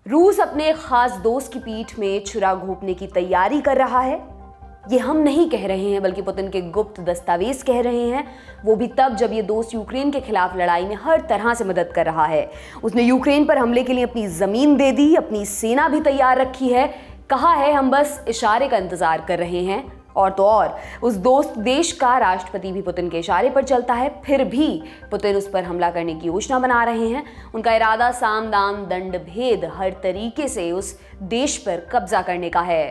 रूस अपने खास दोस्त की पीठ में छुरा घोंपने की तैयारी कर रहा है। ये हम नहीं कह रहे हैं, बल्कि पुतिन के गुप्त दस्तावेज कह रहे हैं, वो भी तब जब ये दोस्त यूक्रेन के खिलाफ लड़ाई में हर तरह से मदद कर रहा है। उसने यूक्रेन पर हमले के लिए अपनी जमीन दे दी, अपनी सेना भी तैयार रखी है, कहा है हम बस इशारे का इंतजार कर रहे हैं। और तो और उस दोस्त देश का राष्ट्रपति भी पुतिन के इशारे पर चलता है, फिर भी पुतिन उस पर हमला करने की योजना बना रहे हैं। उनका इरादा साम दाम दंड भेद हर तरीके से उस देश पर कब्जा करने का है।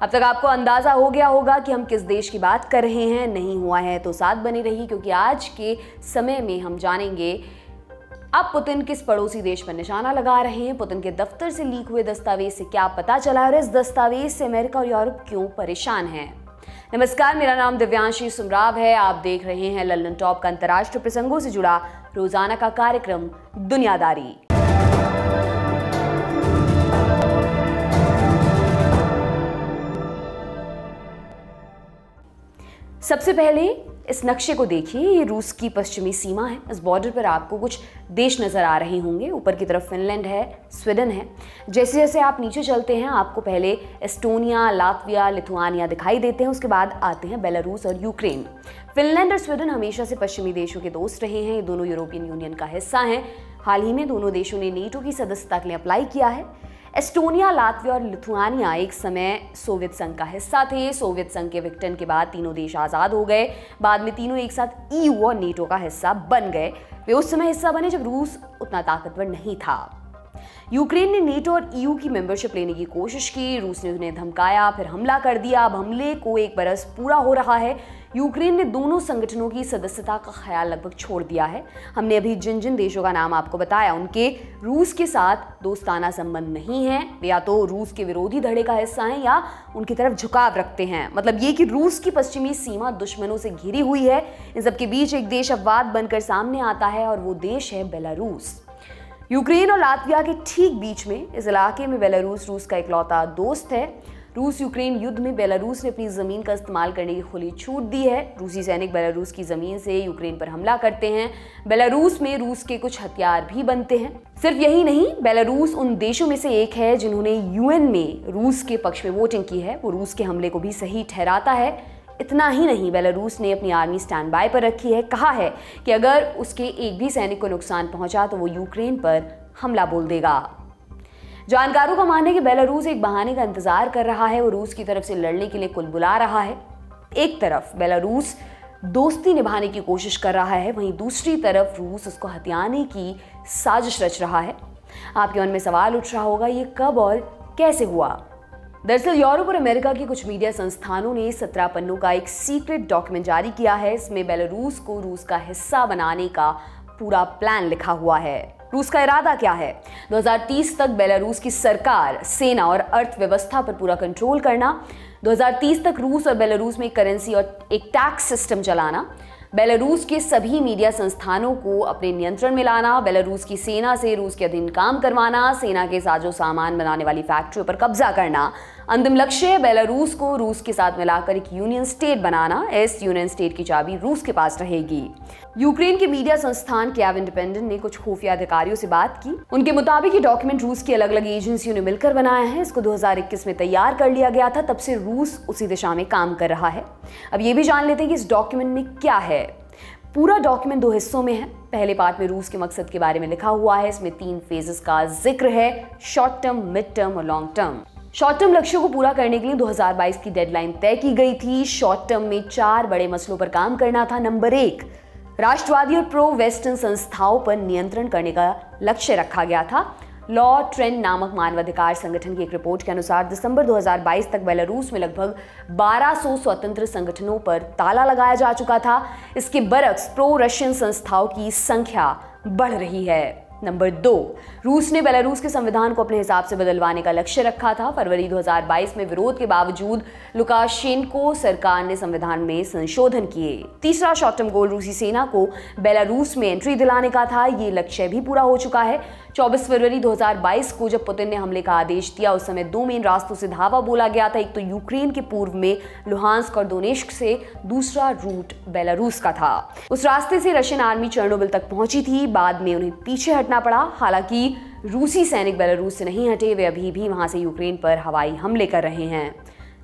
अब तक आपको अंदाजा हो गया होगा कि हम किस देश की बात कर रहे हैं। नहीं हुआ है तो साथ बनी रही, क्योंकि आज के समय में हम जानेंगे अब पुतिन किस पड़ोसी देश पर निशाना लगा रहे हैं, पुतिन के दफ्तर से लीक हुए दस्तावेज से क्या पता चला और इस दस्तावेज से अमेरिका और यूरोप क्यों परेशान हैं। नमस्कार, मेरा नाम दिव्यांशी सुमराव है। आप देख रहे हैं लल्लन टॉप का अंतर्राष्ट्रीय प्रसंगों से जुड़ा रोजाना का कार्यक्रम दुनियादारी। सबसे पहले इस नक्शे को देखिए। ये रूस की पश्चिमी सीमा है। इस बॉर्डर पर आपको कुछ देश नजर आ रहे होंगे। ऊपर की तरफ फिनलैंड है, स्वीडन है। जैसे जैसे आप नीचे चलते हैं आपको पहले एस्टोनिया, लातविया, लिथुआनिया दिखाई देते हैं। उसके बाद आते हैं बेलारूस और यूक्रेन। फिनलैंड और स्वीडन हमेशा से पश्चिमी देशों के दोस्त रहे हैं। ये दोनों यूरोपियन यूनियन का हिस्सा हैं। हाल ही में दोनों देशों ने नेटो की सदस्यता के लिए अप्लाई किया है। एस्टोनिया, लातविया और लिथुआनिया एक समय सोवियत संघ का हिस्सा थे। सोवियत संघ के विघटन के बाद तीनों देश आज़ाद हो गए। बाद में तीनों एक साथ ईयू और नेटो का हिस्सा बन गए। वे उस समय हिस्सा बने जब रूस उतना ताकतवर नहीं था। यूक्रेन ने नेटो और ईयू की मेंबरशिप लेने की कोशिश की। रूस ने उन्हें धमकाया, फिर हमला कर दिया। अब हमले को एक बरस पूरा हो रहा है। यूक्रेन ने दोनों संगठनों की सदस्यता का ख्याल लगभग छोड़ दिया है। हमने अभी जिन जिन देशों का नाम आपको बताया उनके रूस के साथ दोस्ताना संबंध नहीं है। वे या तो रूस के विरोधी धड़े का हिस्सा हैं या उनकी तरफ झुकाव रखते हैं। मतलब ये कि रूस की पश्चिमी सीमा दुश्मनों से घिरी हुई है। इन सबके बीच एक देश अपवाद बनकर सामने आता है और वो देश है बेलारूस। यूक्रेन और लातविया के ठीक बीच में इस इलाके में बेलारूस रूस का इकलौता दोस्त है। रूस यूक्रेन युद्ध में बेलारूस ने अपनी जमीन का इस्तेमाल करने की खुली छूट दी है। रूसी सैनिक बेलारूस की जमीन से यूक्रेन पर हमला करते हैं। बेलारूस में रूस के कुछ हथियार भी बनते हैं। सिर्फ यही नहीं, बेलारूस उन देशों में से एक है जिन्होंने यूएन में रूस के पक्ष में वोटिंग की है। वो रूस के हमले को भी सही ठहराता है। इतना ही नहीं, बेलारूस ने अपनी आर्मी स्टैंड बाय पर रखी है। कहा है कि अगर उसके एक भी सैनिक को नुकसान पहुंचा तो वो यूक्रेन पर हमला बोल देगा। जानकारों का मानना है कि बेलारूस एक बहाने का इंतजार कर रहा है। वो रूस की तरफ से लड़ने के लिए कुल बुला रहा है। एक तरफ बेलारूस दोस्ती निभाने की कोशिश कर रहा है, वहीं दूसरी तरफ रूस उसको हथियाने की साजिश रच रहा है। आपके मन में सवाल उठ रहा होगा, ये कब और कैसे हुआ? दरअसल यूरोप और अमेरिका के कुछ मीडिया संस्थानों ने 17 पन्नों का एक सीक्रेट डॉक्यूमेंट जारी किया है। इसमें बेलारूस को रूस का हिस्सा बनाने का पूरा प्लान लिखा हुआ है। रूस का इरादा क्या है? 2030 तक बेलारूस की सरकार, सेना और अर्थव्यवस्था पर पूरा कंट्रोल करना। 2030 तक रूस और बेलारूस में करेंसी और एक टैक्स सिस्टम चलाना। बेलारूस के सभी मीडिया संस्थानों को अपने नियंत्रण में लाना। बेलारूस की सेना से रूस के अधीन काम करवाना। सेना के साजो सामान बनाने वाली फैक्ट्रियों पर कब्जा करना। अंतिम लक्ष्य बेलारूस को रूस के साथ मिलाकर एक यूनियन स्टेट बनाना। इस यूनियन स्टेट की चाबी रूस के पास रहेगी। यूक्रेन के मीडिया संस्थान कीव इंडिपेंडेंट ने कुछ खुफिया अधिकारियों से बात की। उनके मुताबिक ये डॉक्यूमेंट रूस की अलग अलग एजेंसियों ने मिलकर बनाया है। इसको 2021 में तैयार कर लिया गया था। तब से रूस उसी दिशा में काम कर रहा है। अब ये भी जान लेते हैं कि इस डॉक्यूमेंट में क्या है। पूरा डॉक्यूमेंट 2 हिस्सों में है। पहले पार्ट में रूस के मकसद के बारे में लिखा हुआ है। इसमें 3 फेजेस का जिक्र है, शॉर्ट टर्म, मिड टर्म और लॉन्ग टर्म। शॉर्ट टर्म लक्ष्यों को पूरा करने के लिए 2022 की डेडलाइन तय की गई थी। शॉर्ट टर्म में 4 बड़े मसलों पर काम करना था। नंबर 1, राष्ट्रवादी और प्रो वेस्टर्न संस्थाओं पर नियंत्रण करने का लक्ष्य रखा गया था। लॉ ट्रेंड नामक मानवाधिकार संगठन की एक रिपोर्ट के अनुसार दिसंबर 2022 तक बेलारूस में लगभग 1200 स्वतंत्र संगठनों पर ताला लगाया जा चुका था। इसके बरक्स प्रो रशियन संस्थाओं की संख्या बढ़ रही है। नंबर 2, रूस ने बेलारूस के संविधान को अपने हिसाब से बदलवाने का लक्ष्य रखा था। फरवरी 2022 में विरोध के बावजूद लुकाशेंको सरकार ने संविधान में संशोधन किए। तीसरा शॉर्ट टर्म गोल रूसी सेना को बेलारूस में एंट्री दिलाने का था। ये लक्ष्य भी पूरा हो चुका है। 24 फरवरी 2022 को जब पुतिन ने हमले का आदेश दिया, उस समय 2 मेन रास्तों से धावा बोला गया था। एक तो यूक्रेन के पूर्व में लुहांस्क और दोनेस्क से, दूसरा रूट बेलारूस का था। उस रास्ते से रशियन आर्मी चेर्नोबिल तक पहुंची थी। बाद में उन्हें पीछे हटना पड़ा। हालांकि रूसी सैनिक बेलारूस से नहीं हटे, वे अभी भी वहां से यूक्रेन पर हवाई हमले कर रहे हैं।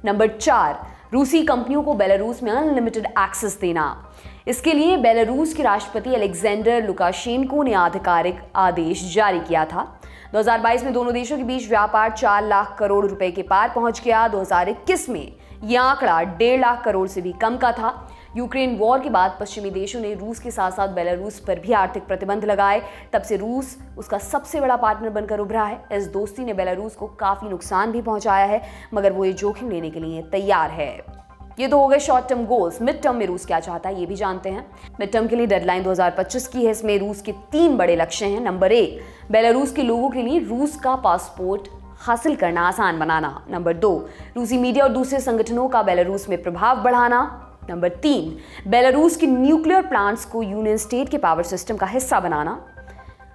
नंबर 4, रूसी कंपनियों को बेलारूस में अनलिमिटेड एक्सेस देना। इसके लिए बेलारूस के राष्ट्रपति अलेक्जेंडर लुकाशेंको ने आधिकारिक आदेश जारी किया था। 2022 में दोनों देशों के बीच व्यापार 4 लाख करोड़ रुपए के पार पहुंच गया। 2021 में यह आंकड़ा 1.5 लाख करोड़ से भी कम का था। यूक्रेन वॉर के बाद पश्चिमी देशों ने रूस के साथ साथ बेलारूस पर भी आर्थिक प्रतिबंध लगाए। तब से रूस उसका सबसे बड़ा पार्टनर बनकर उभरा है। इस दोस्ती ने बेलारूस को काफी नुकसान भी पहुंचाया है, मगर वो ये जोखिम लेने के लिए तैयार है। ये तो हो गए short term goals. Mid term में रूस क्या चाहता है ये भी जानते हैं। मिड टर्म के लिए डेडलाइन 2025 की है। इसमें रूस के 3 बड़े लक्ष्य हैं। नंबर 1, बेलारूस के लोगों के लिए रूस का पासपोर्ट हासिल करना आसान बनाना। नंबर 2, रूसी मीडिया और दूसरे संगठनों का बेलारूस में प्रभाव बढ़ाना। नंबर 3, बेलारूस के न्यूक्लियर प्लांट्स को यूनियन स्टेट के पावर सिस्टम का हिस्सा बनाना।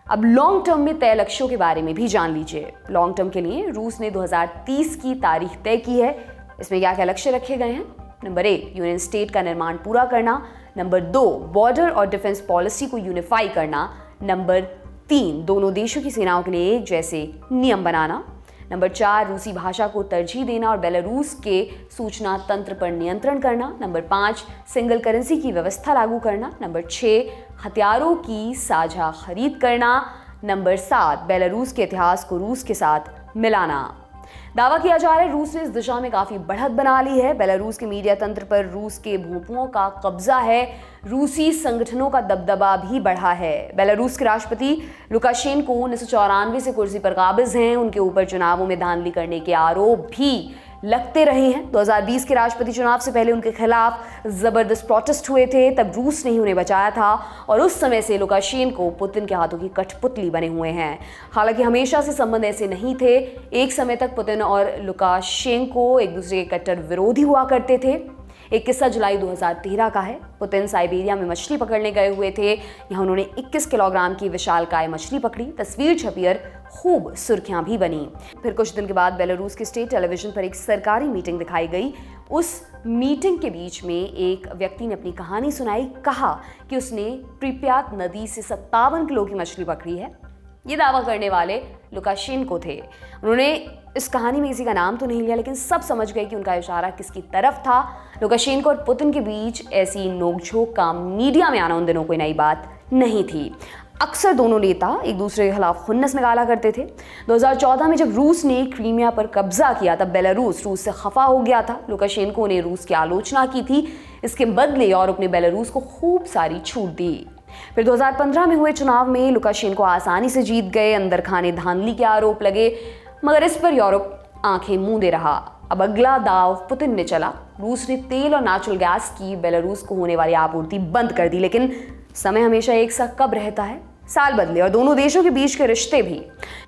अब लॉन्ग टर्म में तय लक्ष्यों के बारे में भी जान लीजिए। लॉन्ग टर्म के लिए रूस ने 2030 की तारीख तय की है। इसमें क्या क्या लक्ष्य रखे गए हैं? नंबर 1, यूनियन स्टेट का निर्माण पूरा करना। नंबर 2, बॉर्डर और डिफेंस पॉलिसी को यूनिफाई करना। नंबर 3, दोनों देशों की सेनाओं के लिए एक जैसे नियम बनाना। नंबर 4, रूसी भाषा को तरजीह देना और बेलारूस के सूचना तंत्र पर नियंत्रण करना। नंबर 5, सिंगल करेंसी की व्यवस्था लागू करना। नंबर 6, हथियारों की साझा खरीद करना। नंबर 7, बेलारूस के इतिहास को रूस के साथ मिलाना। दावा किया जा रहा है रूस ने इस दिशा में काफी बढ़त बना ली है। बेलारूस के मीडिया तंत्र पर रूस के भोंपुओं का कब्जा है। रूसी संगठनों का दबदबा भी बढ़ा है। बेलारूस के राष्ट्रपति लुकाशेंको 1994 से कुर्सी पर काबिज हैं। उनके ऊपर चुनावों में धांधली करने के आरोप भी लगते रहे हैं। 2020 के राष्ट्रपति चुनाव से पहले उनके खिलाफ जबरदस्त प्रोटेस्ट हुए थे। तब रूस ने ही उन्हें बचाया था और उस समय से लुकाशेंको पुतिन के हाथों की कठपुतली बने हुए हैं। हालांकि हमेशा से संबंध ऐसे नहीं थे। एक समय तक पुतिन और लुकाशेंको एक दूसरे के कट्टर विरोधी हुआ करते थे। एक किस्सा जुलाई 2013 का है। पुतिन साइबेरिया में मछली पकड़ने गए हुए थे। यहाँ उन्होंने 21 किलोग्राम की विशालकाय मछली पकड़ी। तस्वीर छपी और खूब सुर्खियां भी बनी। फिर कुछ दिन के बाद बेलारूस के स्टेट टेलीविजन पर एक सरकारी मीटिंग दिखाई गई। उस मीटिंग के बीच में एक व्यक्ति ने अपनी कहानी सुनाई। कहा कि उसने प्रिप्यात नदी से 57 किलो की मछली पकड़ी है। ये दावा करने वाले लुकाशेंको थे। उन्होंने इस कहानी में किसी का नाम तो नहीं लिया, लेकिन सब समझ गए कि उनका इशारा किसकी तरफ था। लुकाशेंको और पुतिन के बीच ऐसी नोकझोंक का मीडिया में आना उन दिनों कोई नई बात नहीं थी। अक्सर दोनों नेता एक दूसरे के खिलाफ खुन्नस निकाला करते थे। 2014 में जब रूस ने क्रीमिया पर कब्जा किया, तब बेलारूस रूस से खफा हो गया था। लुकाशेंको ने रूस की आलोचना की थी। इसके बदले यूरोप ने बेलारूस को खूब सारी छूट दी। फिर 2015 में हुए चुनाव में लुकाशेंको आसानी से जीत गए। अंदर खाने धांधली के आरोप लगे, मगर इस पर यूरोप आंखें मूंदे रहा। अब अगला दाव पुतिन ने चला। रूस ने तेल और नेचुरल गैस की बेलारूस को होने वाली आपूर्ति बंद कर दी। लेकिन समय हमेशा एक सा कब रहता है? साल बदले और दोनों देशों के बीच के रिश्ते भी।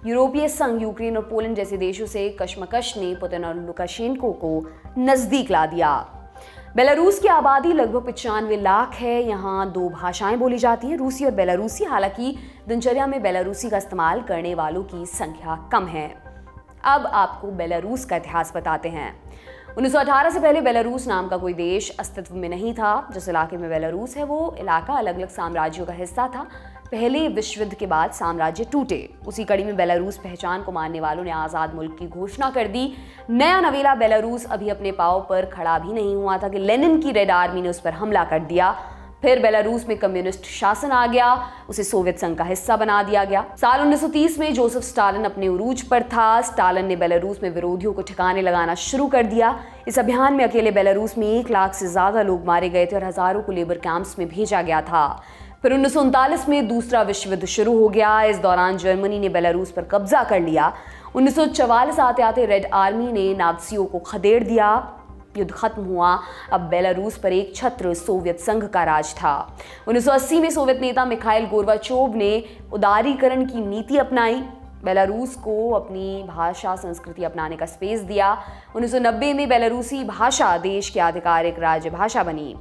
यूरोपीय संघ, यूक्रेन और पोलैंड जैसे देशों से कशमकश ने पुतिन और लुकाशेंको को नजदीक ला दिया। बेलारूस की आबादी लगभग 95 लाख है। यहाँ 2 भाषाएं बोली जाती हैं, रूसी और बेलारूसी। हालांकि दिनचर्या में बेलारूसी का इस्तेमाल करने वालों की संख्या कम है। अब आपको बेलारूस का इतिहास बताते हैं। 1918 से पहले बेलारूस नाम का कोई देश अस्तित्व में नहीं था। जिस इलाके में बेलारूस है वो इलाका अलग अलग साम्राज्यों का हिस्सा था। पहले विश्व युद्ध के बाद साम्राज्य टूटे। उसी कड़ी में बेलारूस पहचान को मानने वालों ने आज़ाद मुल्क की घोषणा कर दी। नया नवेला बेलारूस अभी अपने पांव पर खड़ा भी नहीं हुआ था कि लेनिन की रेड आर्मी ने उस पर हमला कर दिया। फिर बेलारूस में कम्युनिस्ट शासन आ गया। उसे सोवियत संघ का हिस्सा बना दिया गया। साल 1930 में जोसेफ स्टालिन अपने उरूज पर था। स्टालिन ने बेलारूस में विरोधियों को ठिकाने लगाना शुरू कर दिया। इस अभियान में अकेले बेलारूस में 1 लाख से ज्यादा लोग मारे गए थे और हजारों को लेबर कैंप्स में भेजा गया था। फिर 1939 में दूसरा विश्व युद्ध शुरू हो गया। इस दौरान जर्मनी ने बेलारूस पर कब्जा कर लिया। 1944 आते आते रेड आर्मी ने नाज़ियों को खदेड़ दिया। युद्ध खत्म हुआ। अब बेलारूस पर एक छत्र सोवियत संघ का राज था। 1980 में सोवियत नेता मिखाइल गोर्बाचोव ने उदारीकरण की नीति अपनाई। बेलारूस को अपनी भाषा संस्कृति अपनाने का स्पेस दिया। 1990 में बेलारूसी भाषा देश की आधिकारिक राजभाषा बनी।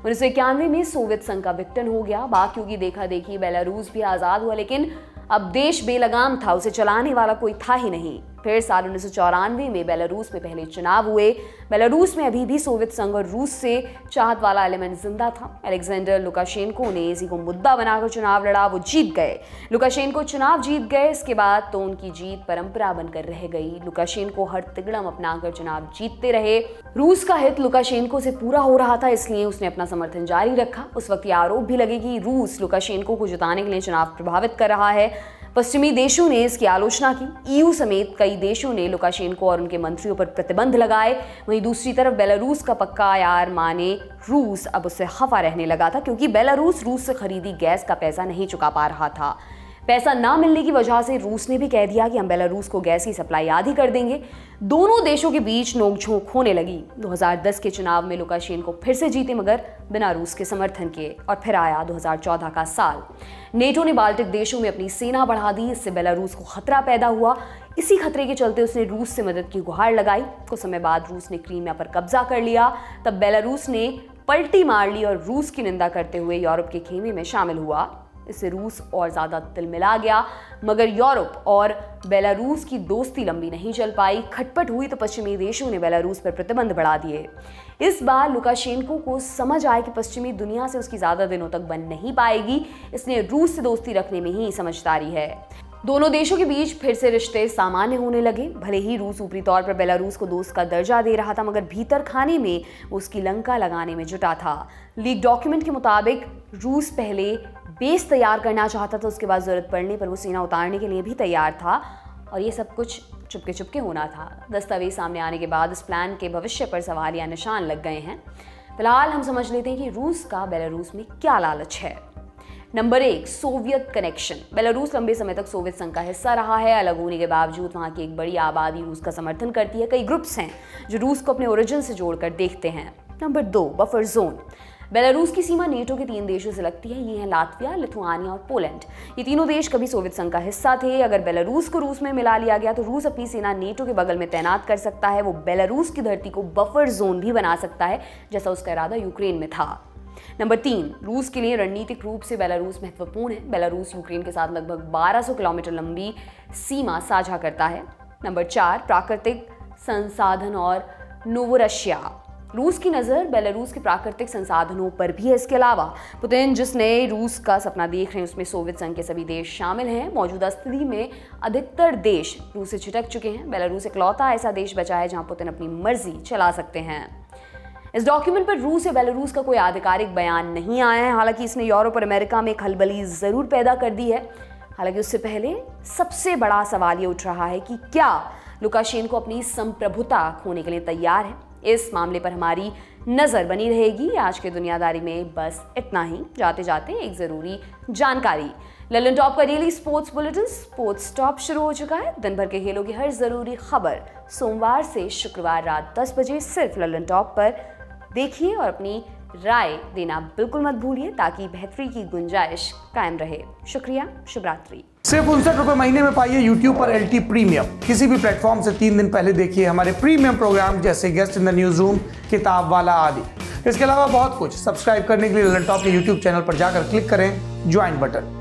1991 में सोवियत संघ का विघटन हो गया। बाकियों की देखा देखी बेलारूस भी आज़ाद हुआ, लेकिन अब देश बेलगाम था, उसे चलाने वाला कोई था ही नहीं। फिर साल 1994 में बेलारूस में पहले चुनाव हुए। बेलारूस में अभी भी सोवियत संघ और रूस से चाहत वाला एलिमेंट जिंदा था। अलेक्जेंडर लुकाशेंको ने इसी को मुद्दा बनाकर चुनाव लड़ा, वो जीत गए। लुकाशेंको चुनाव जीत गए, इसके बाद तो उनकी जीत परंपरा बनकर रह गई। लुकाशेंको हर तिगड़म अपनाकर चुनाव जीतते रहे। रूस का हित लुकाशेंको से पूरा हो रहा था, इसलिए उसने अपना समर्थन जारी रखा। उस वक्त ये आरोप भी लगे कि रूस लुकाशेंको को जिताने के लिए चुनाव प्रभावित कर रहा है। पश्चिमी देशों ने इसकी आलोचना की। ईयू समेत कई देशों ने लुकाशेंको और उनके मंत्रियों पर प्रतिबंध लगाए। वहीं दूसरी तरफ बेलारूस का पक्का यार माने रूस अब उससे खफा रहने लगा था, क्योंकि बेलारूस रूस से खरीदी गैस का पैसा नहीं चुका पा रहा था। पैसा ना मिलने की वजह से रूस ने भी कह दिया कि हम बेलारूस को गैस की सप्लाई आधी कर देंगे। दोनों देशों के बीच नोकझोंक होने लगी। 2010 के चुनाव में लुकाशेंको फिर से जीते, मगर बिना रूस के समर्थन के। और फिर आया 2014 का साल। नेटो ने बाल्टिक देशों में अपनी सेना बढ़ा दी। इससे बेलारूस को खतरा पैदा हुआ। इसी खतरे के चलते उसने रूस से मदद की गुहार लगाई। कुछ समय बाद रूस ने क्रीमिया पर कब्जा कर लिया। तब बेलारूस ने पलटी मार ली और रूस की निंदा करते हुए यूरोप के खेमे में शामिल हुआ। इससे रूस और ज्यादा तिलमिला गया, मगर यूरोप और बेलारूस की दोस्ती लंबी नहीं चल पाई। खटपट हुई तो पश्चिमी देशों ने बेलारूस पर प्रतिबंध बढ़ा दिए। इस बार लुकाशेंको को समझ आया कि पश्चिमी दुनिया से उसकी ज्यादा दिनों तक बन नहीं पाएगी, इसलिए रूस से दोस्ती रखने में ही समझदारी है। दोनों देशों के बीच फिर से रिश्ते सामान्य होने लगे। भले ही रूस ऊपरी तौर पर बेलारूस को दोस्त का दर्जा दे रहा था, मगर भीतर खाने में वो उसकी लंका लगाने में जुटा था। लीक डॉक्यूमेंट के मुताबिक रूस पहले बेस तैयार करना चाहता था, उसके बाद जरूरत पड़ने पर वो सेना उतारने के लिए भी तैयार था, और ये सब कुछ चुपके चुपके होना था। दस्तावेज सामने आने के बाद इस प्लान के भविष्य पर सवालिया निशान लग गए हैं। फिलहाल हम समझ लेते हैं कि रूस का बेलारूस में क्या लालच है। Number 1, Soviet connection. बेलारूस लंबे समय तक सोवियत संघ का हिस्सा रहा है। अलग होने के बावजूद वहाँ की एक बड़ी आबादी रूस का समर्थन करती है। कई ग्रुप्स हैं जो रूस को अपने ओरिजिन से जोड़कर देखते हैं। Number 2, buffer zone. बेलारूस की सीमा नेटो के 3 देशों से लगती है। ये हैं लातविया, लिथुआनिया और पोलैंड। ये तीनों देश कभी सोवियत संघ का हिस्सा थे। अगर बेलारूस को रूस में मिला लिया गया तो रूस अपनी सेना नेटो के बगल में तैनात कर सकता है। वो बेलारूस की धरती को बफर जोन भी बना सकता है, जैसा उसका इरादा यूक्रेन में था। नंबर 3, रूस के लिए रणनीतिक रूप से बेलारूस महत्वपूर्ण है। बेलारूस यूक्रेन के साथ लगभग 1200 किलोमीटर लंबी सीमा साझा करता है। नंबर 4, प्राकृतिक संसाधन और नोवोरशिया। रूस की नज़र बेलारूस के प्राकृतिक संसाधनों पर भी है। इसके अलावा पुतिन जिस नए रूस का सपना देख रहे हैं, उसमें सोवियत संघ के सभी देश शामिल हैं। मौजूदा स्थिति में अधिकतर देश रूस से छिटक चुके हैं। बेलारूस इकलौता ऐसा देश बचा है जहां पुतिन अपनी मर्जी चला सकते हैं। इस डॉक्यूमेंट पर रूस या बेलारूस का कोई आधिकारिक बयान नहीं आया है। हालांकि इसने यूरोप और अमेरिका में खलबली जरूर पैदा कर दी है। हालांकि उससे पहले सबसे बड़ा सवाल ये उठ रहा है कि क्या लुकाशेंको अपनी संप्रभुता खोने के लिए तैयार है। इस मामले पर हमारी नजर बनी रहेगी। आज के दुनियादारी में बस इतना ही। जाते जाते एक जरूरी जानकारी। लल्लन टॉप का daily sports bulletin sports top शुरू हो चुका है। दिन भर के खेलों की हर जरूरी खबर सोमवार से शुक्रवार रात 10 बजे सिर्फ लल्लन टॉप पर देखिए, और अपनी राय देना बिल्कुल मत भूलिए ताकि बेहतरी की गुंजाइश कायम रहे। शुक्रिया, शुभ रात्रि। सिर्फ 59 रुपए महीने में पाइए YouTube पर LT प्रीमियम। किसी भी प्लेटफॉर्म से 3 दिन पहले देखिए हमारे प्रीमियम प्रोग्राम जैसे guest in the news room, किताब वाला आदि। इसके अलावा बहुत कुछ। सब्सक्राइब करने के लिए लल्लन टॉप के YouTube चैनल पर जाकर क्लिक करें ज्वाइन बटन।